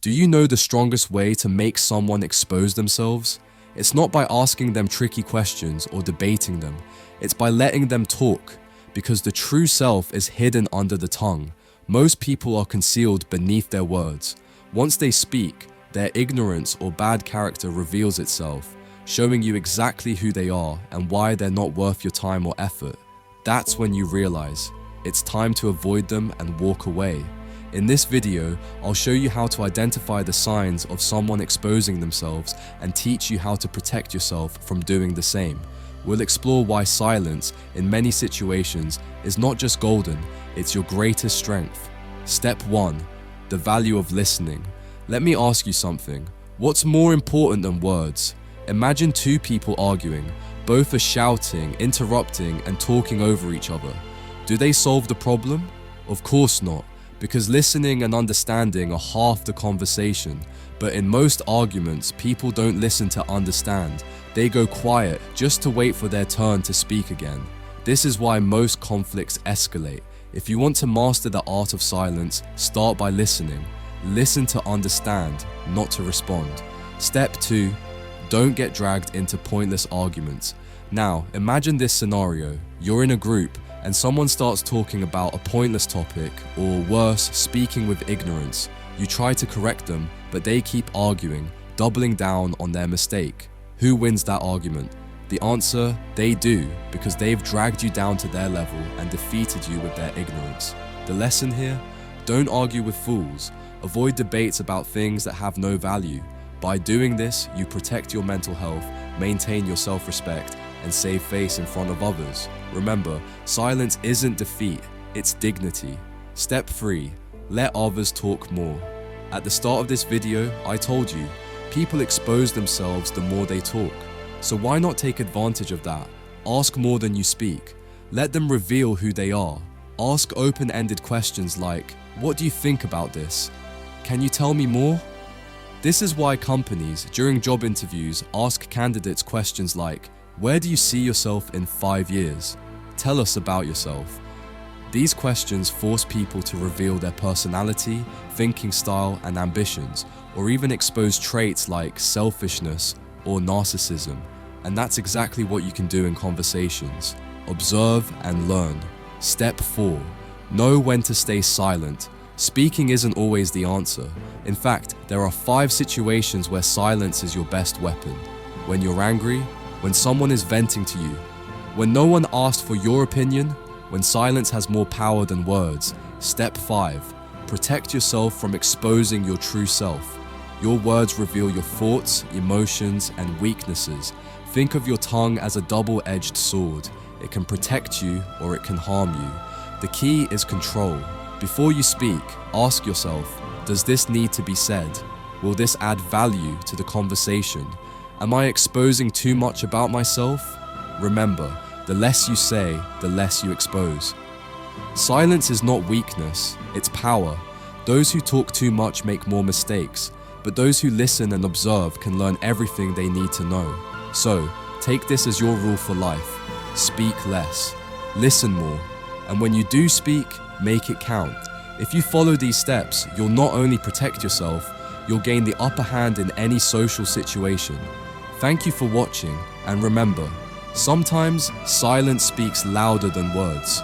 Do you know the strongest way to make someone expose themselves? It's not by asking them tricky questions or debating them. It's by letting them talk, because the true self is hidden under the tongue. Most people are concealed beneath their words. Once they speak, their ignorance or bad character reveals itself, showing you exactly who they are and why they're not worth your time or effort. That's when you realize it's time to avoid them and walk away. In this video, I'll show you how to identify the signs of someone exposing themselves and teach you how to protect yourself from doing the same. We'll explore why silence, in many situations, is not just golden, it's your greatest strength. Step 1. The value of listening. Let me ask you something. What's more important than words? Imagine two people arguing. Both are shouting, interrupting, and talking over each other. Do they solve the problem? Of course not. Because listening and understanding are half the conversation. But in most arguments, people don't listen to understand. They go quiet just to wait for their turn to speak again. This is why most conflicts escalate. If you want to master the art of silence, start by listening. Listen to understand, not to respond. Step 2. Don't get dragged into pointless arguments. Now, imagine this scenario. You're in a group, and someone starts talking about a pointless topic, or worse, speaking with ignorance. You try to correct them, but they keep arguing, doubling down on their mistake. Who wins that argument? The answer, they do, because they've dragged you down to their level and defeated you with their ignorance. The lesson here? Don't argue with fools. Avoid debates about things that have no value. By doing this, you protect your mental health, maintain your self-respect, and save face in front of others. Remember, silence isn't defeat, it's dignity. Step 3. Let others talk more. At the start of this video, I told you, people expose themselves the more they talk. So why not take advantage of that? Ask more than you speak. Let them reveal who they are. Ask open-ended questions like, what do you think about this? Can you tell me more? This is why companies, during job interviews, ask candidates questions like, where do you see yourself in 5 years? Tell us about yourself. These questions force people to reveal their personality, thinking style, and ambitions, or even expose traits like selfishness or narcissism. And that's exactly what you can do in conversations. Observe and learn. Step 4. Know when to stay silent. Speaking isn't always the answer. In fact, there are 5 situations where silence is your best weapon. When you're angry, when someone is venting to you, when no one asked for your opinion, when silence has more power than words. Step 5. Protect yourself from exposing your true self. Your words reveal your thoughts, emotions, and weaknesses. Think of your tongue as a double-edged sword. It can protect you or it can harm you. The key is control. Before you speak, ask yourself, does this need to be said? Will this add value to the conversation? Am I exposing too much about myself? Remember, the less you say, the less you expose. Silence is not weakness, it's power. Those who talk too much make more mistakes, but those who listen and observe can learn everything they need to know. So, take this as your rule for life. Speak less, listen more, and when you do speak, make it count. If you follow these steps, you'll not only protect yourself, you'll gain the upper hand in any social situation. Thank you for watching, and remember, sometimes silence speaks louder than words.